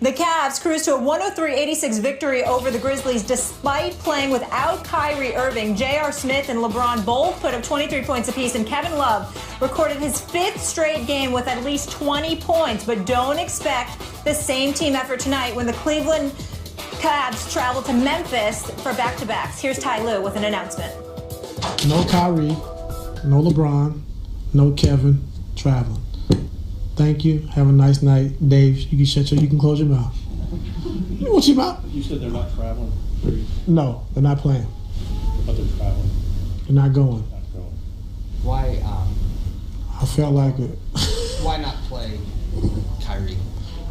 The Cavs cruised to a 103-86 victory over the Grizzlies despite playing without Kyrie Irving. J.R. Smith and LeBron both put up 23 points apiece, and Kevin Love recorded his 5th straight game with at least 20 points. But don't expect the same team effort tonight when the Cleveland Cavs travel to Memphis for back-to-backs. Here's Ty Lue with an announcement. No Kyrie, no LeBron, no Kevin traveling. Thank you. Have a nice night. Dave, you can close your mouth. You want your mouth? You said they're not traveling? No, they're not playing. But they're traveling. They're not going. Not going. Why, I felt like it. Why not play Kyrie?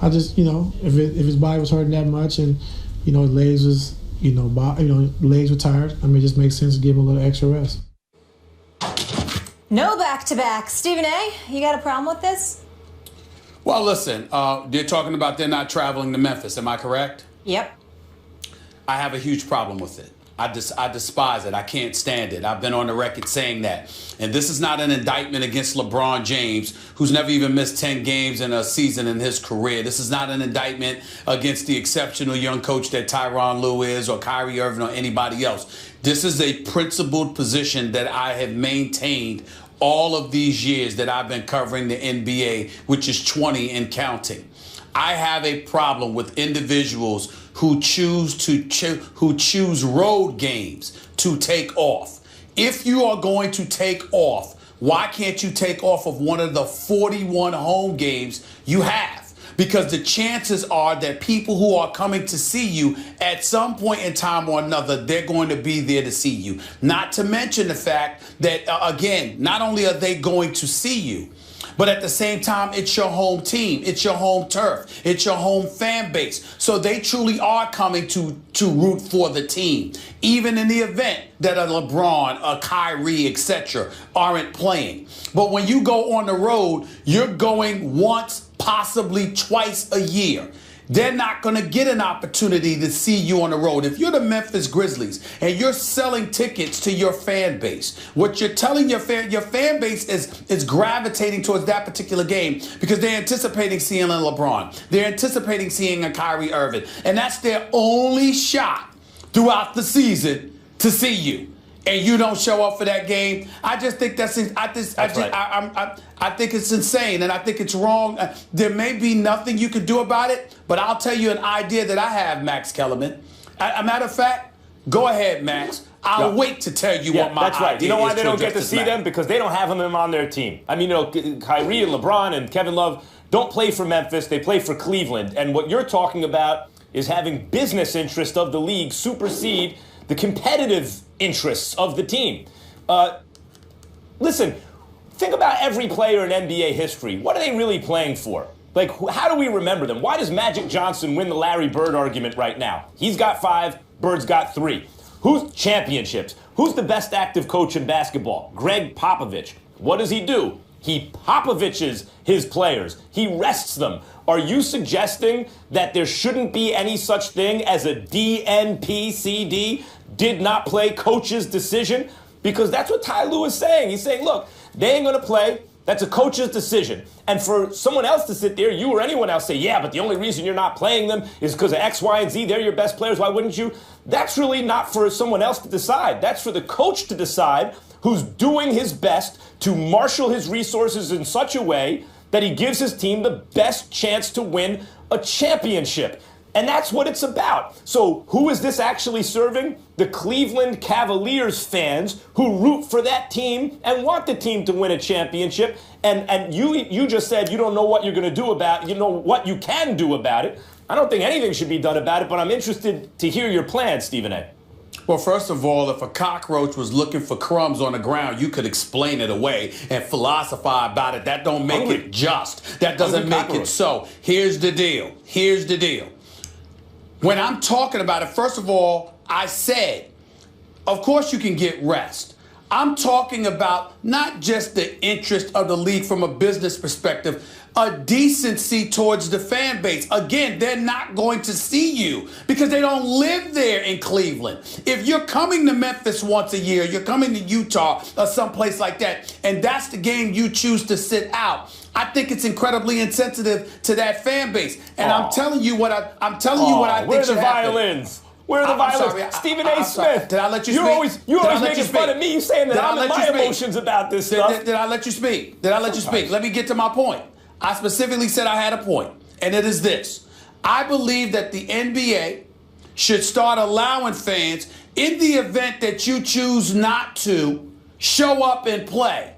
I just, if his body was hurting that much and, his legs was, legs were tired, it just makes sense to give him a little extra rest. No back-to-back. Stephen A., you got a problem with this? Well, listen, they're talking about they're not traveling to Memphis. Am I correct? Yep. I have a huge problem with it. I despise it. I can't stand it. I've been on the record saying that. And this is not an indictment against LeBron James, who's never even missed 10 games in a season in his career. This is not an indictment against the exceptional young coach that Tyronn Lue is, or Kyrie Irving, or anybody else. This is a principled position that I have maintained all of these years that I've been covering the NBA, which is 20 and counting. I have a problem with individuals who choose road games to take off. If you are going to take off, why can't you take off of one of the 41 home games you have? Because the chances are that people who are coming to see you at some point in time or another, they're going to be there to see you. Not to mention the fact that, again, not only are they going to see you, but at the same time, it's your home team, it's your home turf, it's your home fan base. So they truly are coming to root for the team, even in the event that a LeBron, a Kyrie, etc. aren't playing. But when you go on the road, you're going once, possibly twice a year. They're not going to get an opportunity to see you on the road. If you're the Memphis Grizzlies and you're selling tickets to your fan base, what you're telling your fan base is gravitating towards that particular game because they're anticipating seeing a LeBron. They're anticipating seeing a Kyrie Irving. And that's their only shot throughout the season to see you. And you don't show up for that game. I just think I think it's insane, and I think it's wrong. There may be nothing you can do about it, but I'll tell you an idea that I have, Max Kellerman. A matter of fact, go ahead, Max. I'll wait to tell you what my that's right. idea You know why is they don't get to this see matter. them? Because they don't have them on their team. I mean, Kyrie and LeBron and Kevin Love don't play for Memphis. They play for Cleveland. And what you're talking about is having business interest of the league supersede the competitive interests of the team. Listen, think about every player in NBA history. What are they really playing for? Like, how do we remember them? Why does Magic Johnson win the Larry Bird argument right now? He's got 5, Bird's got 3. Who's championships? Who's the best active coach in basketball? Greg Popovich. What does he do? He Popoviches his players. He rests them. Are you suggesting that there shouldn't be any such thing as a DNP-CD, did not play coach's decision? Because that's what Ty Lue is saying. He's saying, look, they ain't going to play. That's a coach's decision. And for someone else to sit there, you or anyone else say, yeah, but the only reason you're not playing them is because of X, Y, and Z. They're your best players. Why wouldn't you? That's really not for someone else to decide. That's for the coach to decide, who's doing his best to marshal his resources in such a way that he gives his team the best chance to win a championship. And that's what it's about. So who is this actually serving? The Cleveland Cavaliers fans who root for that team and want the team to win a championship. And you just said you don't know what you're going to do about it. You know what you can do about it. I don't think anything should be done about it, but I'm interested to hear your plan, Stephen A. Well, first of all, if a cockroach was looking for crumbs on the ground, you could explain it away and philosophize about it. That don't make it just. That doesn't make it so. Here's the deal. When I'm talking about it, first of all, I said, of course you can get rest. I'm talking about not just the interest of the league from a business perspective, a decency towards the fan base. Again, they're not going to see you because they don't live there in Cleveland. If you're coming to Memphis once a year, you're coming to Utah or someplace like that, and that's the game you choose to sit out, I think it's incredibly insensitive to that fan base. And I'm telling you what I'm telling you what I think where are the should happen. violins? Where are the I'm violins? sorry, Stephen I'm A. sorry. Smith. Did I let you speak? You're always making fun of me. You saying that I'm in my emotions about this stuff. Did I let you speak? Did I let you speak? Let me get to my point. I specifically said I had a point, and it is this. I believe that the NBA should start allowing fans, in the event that you choose not to show up and play,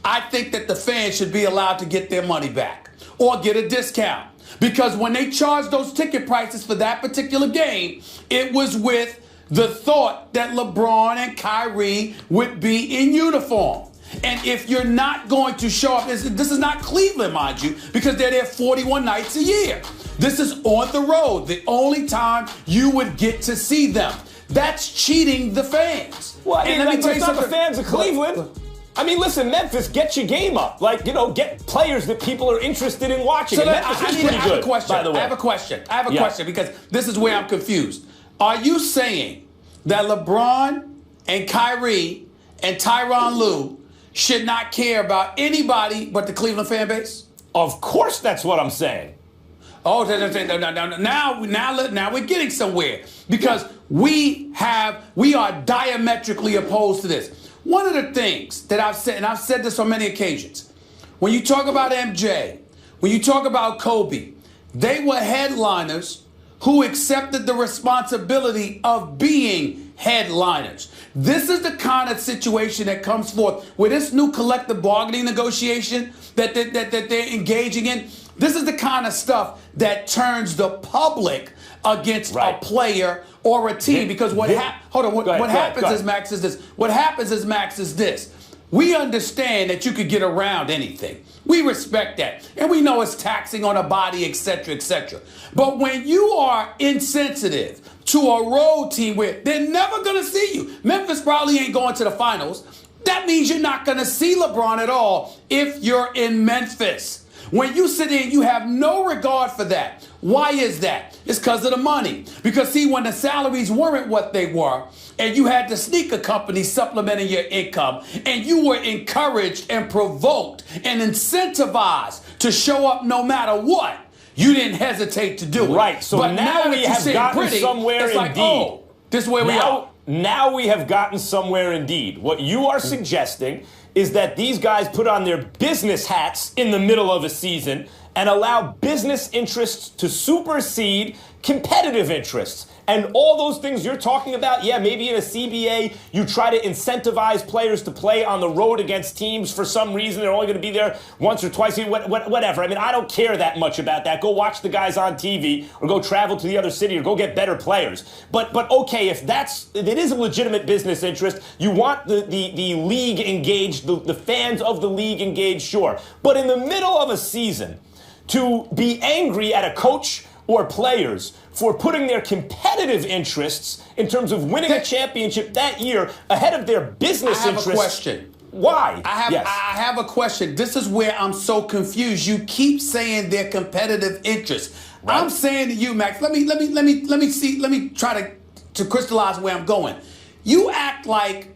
I think that the fans should be allowed to get their money back or get a discount. Because when they charged those ticket prices for that particular game, it was with the thought that LeBron and Kyrie would be in uniform. And if you're not going to show up, this is not Cleveland, mind you, because they're there 41 nights a year. This is on the road, the only time you would get to see them. That's cheating the fans. Well, I mean, and let me tell you it's not something. the fans of Cleveland. I mean, listen, Memphis, get your game up. Like, get players that people are interested in watching. So And Memphis is pretty good, by the way. I have a question because this is where I'm confused. Are you saying that LeBron and Kyrie and Tyronn Lue should not care about anybody but the Cleveland fan base? Of course that's what I'm saying. Oh, now we're getting somewhere because we are diametrically opposed to this. One of the things that I've said, and I've said this on many occasions, when you talk about MJ, when you talk about Kobe, they were headliners who accepted the responsibility of being headliners. This is the kind of situation that comes forth with this new collective bargaining negotiation that they're engaging in. This is the kind of stuff that turns the public against a player or a team. Because what happens, Max, is this. We understand that you could get around anything. We respect that. And we know it's taxing on a body, et cetera, et cetera. But when you are insensitive to a road team where they're never going to see you, Memphis probably ain't going to the finals. That means you're not going to see LeBron at all if you're in Memphis. When you sit in, you have no regard for that. Why is that? It's because of the money. Because, see, when the salaries weren't what they were, and you had the sneaker company supplementing your income, and you were encouraged and provoked and incentivized to show up no matter what, you didn't hesitate to do it. Right. So but now we have gotten somewhere it's like, indeed. oh, this is where we are. Now we have gotten somewhere indeed. What you are suggesting is that these guys put on their business hats in the middle of a season and allow business interests to supersede competitive interests. And all those things you're talking about, yeah, maybe in a CBA, you try to incentivize players to play on the road against teams for some reason. They're only going to be there once or twice a year, whatever. I mean, I don't care that much about that. Go watch the guys on TV or go travel to the other city or go get better players. But okay, if it is a legitimate business interest, you want the league engaged, the fans of the league engaged, sure. But in the middle of a season, to be angry at a coach or players for putting their competitive interests in terms of winning a championship that year ahead of their business interests. I have a question. Why? I have a question. This is where I'm so confused. You keep saying their competitive interests. Right. I'm saying to you, Max, let me try to crystallize where I'm going. You act like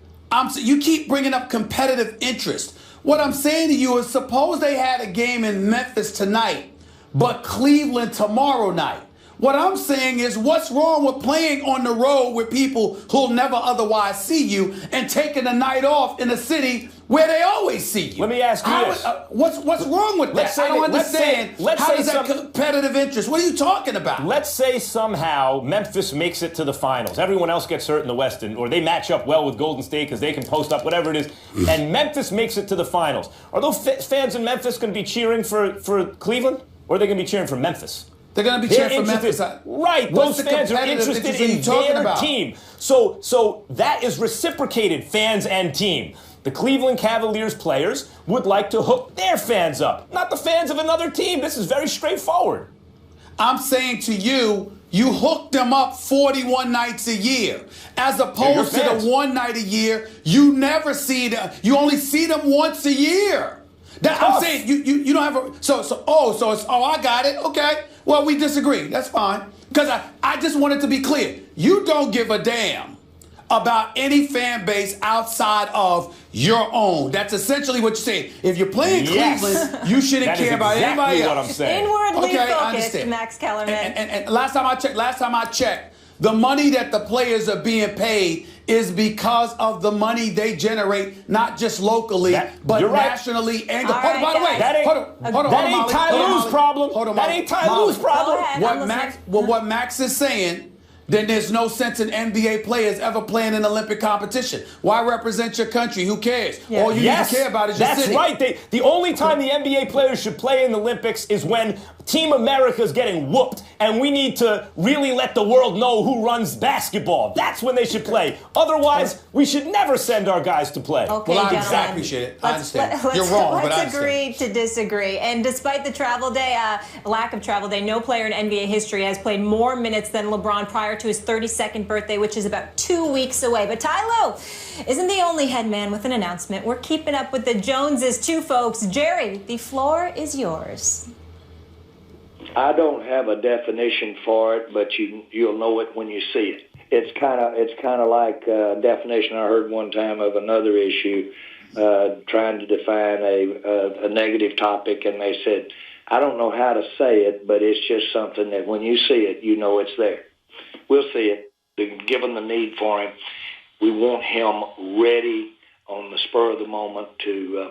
you keep bringing up competitive interest. What I'm saying to you is, suppose they had a game in Memphis tonight, but Cleveland tomorrow night. What I'm saying is, what's wrong with playing on the road with people who'll never otherwise see you and taking a night off in a city where they always see you? Let me ask you this. What's wrong with that? I don't understand. How is that competitive interest? What are you talking about? Let's say somehow Memphis makes it to the finals. Everyone else gets hurt in the West, or they match up well with Golden State because they can post up, whatever it is, and Memphis makes it to the finals. Are those fans in Memphis going to be cheering for Cleveland, or are they going to be cheering for Memphis? They're going to be cheering for Memphis. Right. Those fans are interested in their team. So that is reciprocated, fans and team. The Cleveland Cavaliers players would like to hook their fans up, not the fans of another team. This is very straightforward. I'm saying to you, you hook them up 41 nights a year, as opposed to the one night a year you never see them. You only see them once a year. I'm saying you don't have a I got it. Okay. Well, we disagree. That's fine. Because I just wanted to be clear. You don't give a damn about any fan base outside of your own. That's essentially what you're saying. If you're playing Cleveland, you shouldn't care about anybody else. What I'm saying. Inwardly I focused, understand. Max Kellerman. And last time I checked, the money that the players are being paid is because of the money they generate, not just locally, but nationally. And by the way, that ain't Ty Lue's problem. That ain't Ty Lue's problem. What Max is saying, then there's no sense in NBA players ever playing in Olympic competition. Why represent your country? Who cares? Yeah. All you need to care about is your city. That's right. The only time the NBA players should play in the Olympics is when Team America's getting whooped, and we need to really let the world know who runs basketball. That's when they should play. Otherwise, we should never send our guys to play. Okay, well, I gentlemen. appreciate it. I understand. You're wrong, but I Let's agree to disagree. And despite the travel day, lack of travel day, no player in NBA history has played more minutes than LeBron prior to his 32nd birthday, which is about 2 weeks away. But Ty Lue isn't the only head man with an announcement. We're keeping up with the Joneses too, folks. Jerry, the floor is yours. I don't have a definition for it, but you'll know it when you see it. It's kind of like a definition I heard one time of another issue, trying to define a negative topic, and they said, I don't know how to say it, but it's just something that when you see it, you know it's there. We'll see it. Given the need for him, we want him ready on the spur of the moment to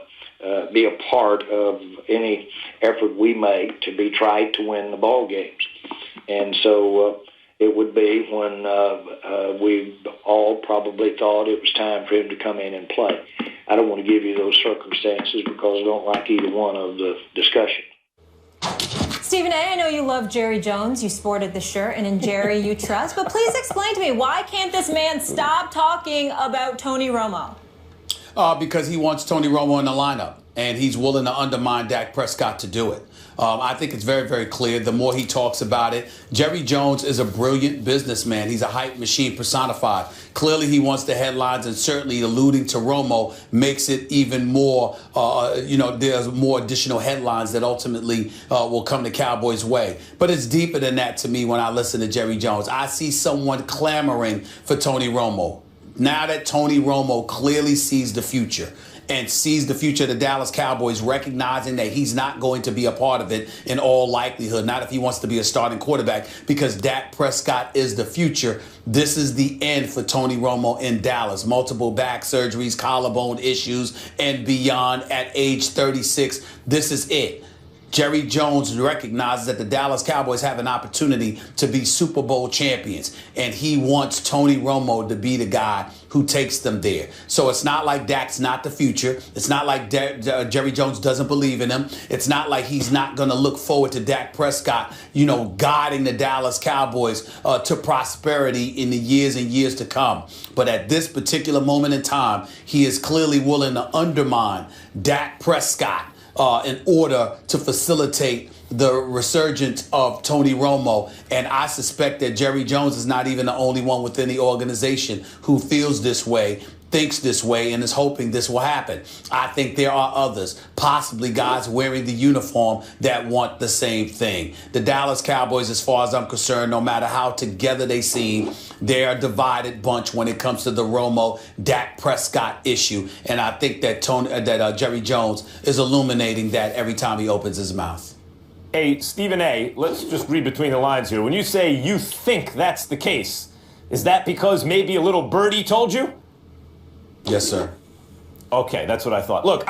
be a part of any effort we make to be tried to win the ball games. And so it would be when we all probably thought it was time for him to come in and play. I don't want to give you those circumstances because I don't like either one of the discussion. Stephen A., I know you love Jerry Jones. You sported the shirt, and in Jerry you trust. But please explain to me, why can't this man stop talking about Tony Romo? Because he wants Tony Romo in the lineup, and he's willing to undermine Dak Prescott to do it. I think it's very, very clear. The more he talks about it, Jerry Jones is a brilliant businessman. He's a hype machine personified. Clearly, he wants the headlines, and certainly alluding to Romo makes it even more, there's more additional headlines that ultimately will come the Cowboys' way. But it's deeper than that to me when I listen to Jerry Jones. I see someone clamoring for Tony Romo. Now that Tony Romo clearly sees the future and sees the future of the Dallas Cowboys, recognizing that he's not going to be a part of it in all likelihood, not if he wants to be a starting quarterback, because Dak Prescott is the future. This is the end for Tony Romo in Dallas. Multiple back surgeries, collarbone issues, and beyond at age 36. This is it. Jerry Jones recognizes that the Dallas Cowboys have an opportunity to be Super Bowl champions, and he wants Tony Romo to be the guy who takes them there. So it's not like Dak's not the future. It's not like Jerry Jones doesn't believe in him. It's not like he's not going to look forward to Dak Prescott, guiding the Dallas Cowboys to prosperity in the years and years to come. But at this particular moment in time, he is clearly willing to undermine Dak Prescott in order to facilitate the resurgence of Tony Romo. And I suspect that Jerry Jones is not even the only one within the organization who feels this way, thinks this way, and is hoping this will happen. I think there are others, possibly guys wearing the uniform, that want the same thing. The Dallas Cowboys, as far as I'm concerned, no matter how together they seem, they're a divided bunch when it comes to the Romo-Dak Prescott issue. And I think that Jerry Jones is illuminating that every time he opens his mouth. Hey, Stephen A., let's just read between the lines here. When you say you think that's the case, is that because maybe a little birdie told you? Yes, sir. Okay, that's what I thought. Look, you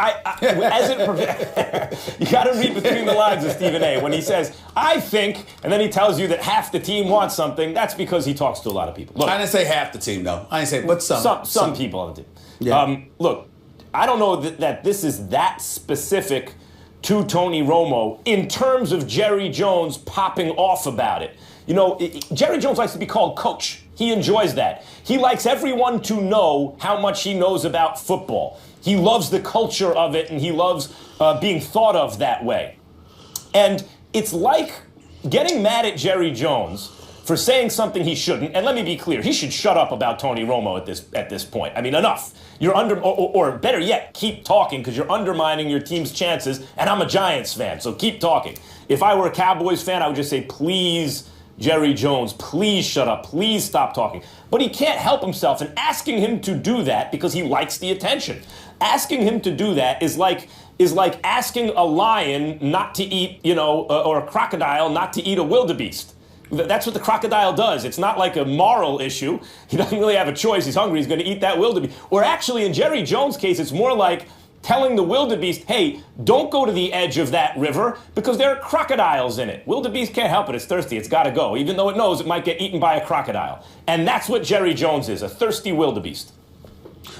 got to read between the lines of Stephen A. When he says, I think, and then he tells you that half the team wants something, that's because he talks to a lot of people. Look, I didn't say half the team, though. I didn't say, but some people on the team. Yeah. Look, I don't know that this is that specific to Tony Romo in terms of Jerry Jones popping off about it. Jerry Jones likes to be called coach. He enjoys that. He likes everyone to know how much he knows about football. He loves the culture of it, and he loves being thought of that way. And it's like getting mad at Jerry Jones for saying something he shouldn't. And let me be clear, he should shut up about Tony Romo at this point. I mean, enough. You're or better yet, keep talking, because you're undermining your team's chances. And I'm a Giants fan, so keep talking. If I were a Cowboys fan, I would just say, please Jerry Jones, please shut up, please stop talking. But he can't help himself, and asking him to do that because he likes the attention. Asking him to do that is like asking a lion not to eat, or a crocodile not to eat a wildebeest. That's what the crocodile does. It's not like a moral issue. He doesn't really have a choice. He's hungry. He's going to eat that wildebeest. Or actually, in Jerry Jones' case, it's more like telling the wildebeest, hey, don't go to the edge of that river because there are crocodiles in it. Wildebeest can't help it. It's thirsty. It's got to go, even though it knows it might get eaten by a crocodile. And that's what Jerry Jones is, a thirsty wildebeest.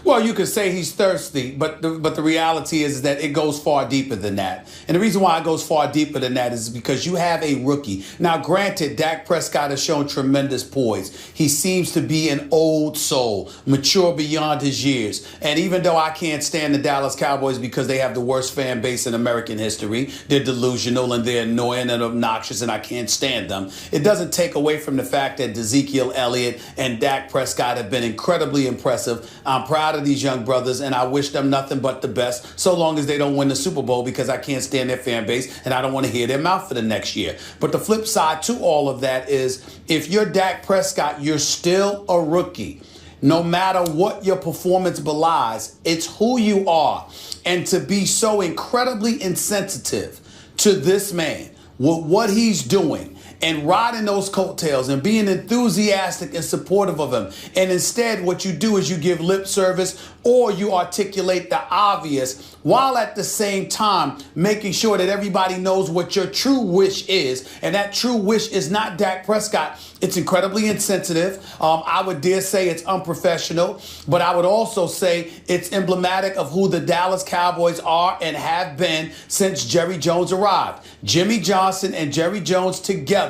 Well, you could say he's thirsty, but the reality is that it goes far deeper than that. And the reason why it goes far deeper than that is because you have a rookie. Now, granted, Dak Prescott has shown tremendous poise. He seems to be an old soul, mature beyond his years. And even though I can't stand the Dallas Cowboys because they have the worst fan base in American history, they're delusional and they're annoying and obnoxious and I can't stand them, it doesn't take away from the fact that Ezekiel Elliott and Dak Prescott have been incredibly impressive. I'm proud of these young brothers, and I wish them nothing but the best, so long as they don't win the Super Bowl, because I can't stand their fan base, and I don't want to hear their mouth for the next year. But the flip side to all of that is, if you're Dak Prescott, you're still a rookie. No matter what your performance belies, it's who you are. And to be so incredibly insensitive to this man, with what he's doing, and riding those coattails and being enthusiastic and supportive of him. And instead, what you do is you give lip service or you articulate the obvious, while at the same time making sure that everybody knows what your true wish is. And that true wish is not Dak Prescott. It's incredibly insensitive. I would dare say it's unprofessional, but I would also say it's emblematic of who the Dallas Cowboys are and have been since Jerry Jones arrived. Jimmy Johnson and Jerry Jones together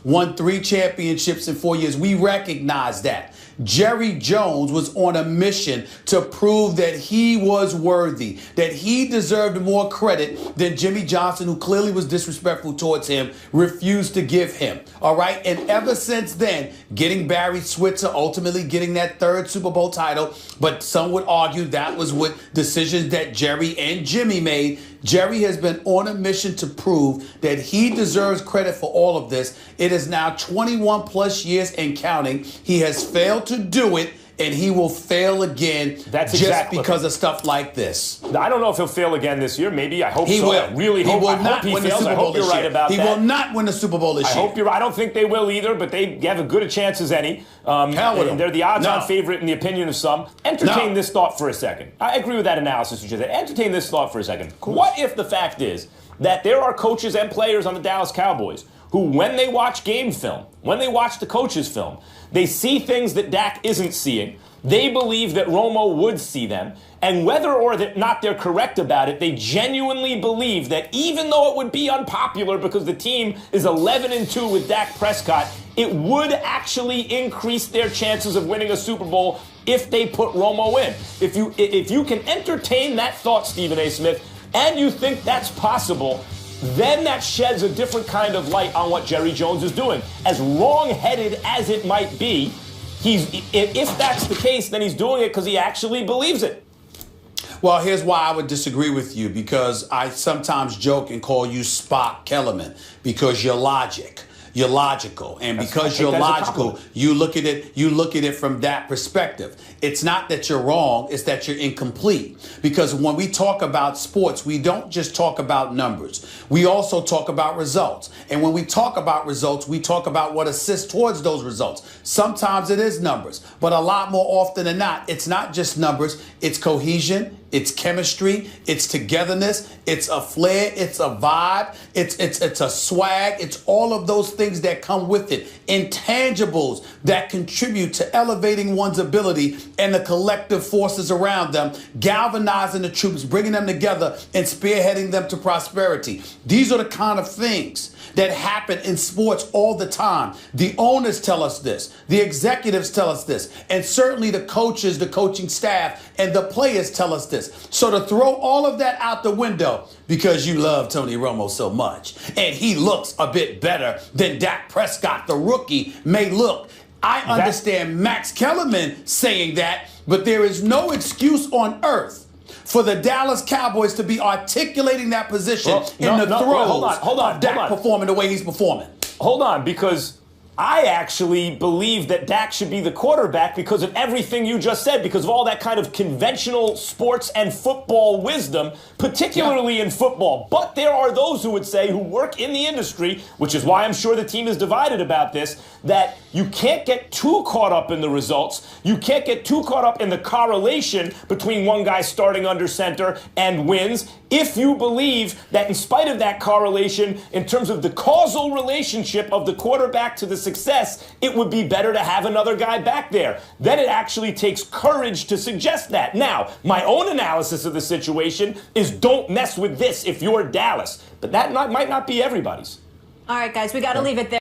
won 3 championships in 4 years. We recognize that. Jerry Jones was on a mission to prove that he was worthy, that he deserved more credit than Jimmy Johnson, who clearly was disrespectful towards him, refused to give him. All right. And ever since then, getting Barry Switzer, ultimately getting that 3rd Super Bowl title. But some would argue that was with decisions that Jerry and Jimmy made. Jerry has been on a mission to prove that he deserves credit for all of this. It is now 21 plus years and counting. He has failed to do it, and he will fail again. That's just exactly because of stuff like this. I don't know if he'll fail again this year. Maybe. I hope he so. will. I really hope. He will I not hope he win the fails. Super I Bowl hope you're this right year. about that. He will not win the Super Bowl this year. I hope you're right. I don't think they will either, but they have a good a chance as any. Hell with them. They're the odds-on favorite in the opinion of some. Entertain this thought for a second. I agree with that analysis you just said. Entertain this thought for a second. What if the fact is that there are coaches and players on the Dallas Cowboys who, when they watch game film, when they watch the coaches' film, they see things that Dak isn't seeing. They believe that Romo would see them. And whether or not they're correct about it, they genuinely believe that even though it would be unpopular because the team is 11-2 with Dak Prescott, it would actually increase their chances of winning a Super Bowl if they put Romo in. If you can entertain that thought, Stephen A. Smith, and you think that's possible, then that sheds a different kind of light on what Jerry Jones is doing. As wrong-headed as it might be, if that's the case, then he's doing it because he actually believes it. Well, here's why I would disagree with you, because I sometimes joke and call you Spock Kellerman, because you're logic. You're logical, and because you're logical, you look at it from that perspective. It's not that you're wrong, it's that you're incomplete. Because when we talk about sports, we don't just talk about numbers. We also talk about results. And when we talk about results, we talk about what assists towards those results. Sometimes it is numbers, but a lot more often than not, it's not just numbers, it's cohesion, it's chemistry, it's togetherness, it's a flair, it's a vibe, it's a swag, it's all of those things that come with it. Intangibles that contribute to elevating one's ability and the collective forces around them, galvanizing the troops, bringing them together and spearheading them to prosperity. These are the kind of things that happen in sports all the time. The owners tell us this. The executives tell us this. And certainly the coaches, the coaching staff, and the players tell us this. So to throw all of that out the window because you love Tony Romo so much, and he looks a bit better than Dak Prescott, the rookie, may look. I understand Max Kellerman saying that, but there is no excuse on earth for the Dallas Cowboys to be articulating that position throes of Dak performing the way he's performing. Hold on, because I actually believe that Dak should be the quarterback because of everything you just said, because of all that kind of conventional sports and football wisdom, particularly in football. But there are those who would say, who work in the industry, which is why I'm sure the team is divided about this, that you can't get too caught up in the results. You can't get too caught up in the correlation between one guy starting under center and wins if you believe that in spite of that correlation, in terms of the causal relationship of the quarterback to the success, it would be better to have another guy back there. Then it actually takes courage to suggest that. Now, my own analysis of the situation is don't mess with this if you're Dallas. But that might not be everybody's. All right, guys, we got to leave it there.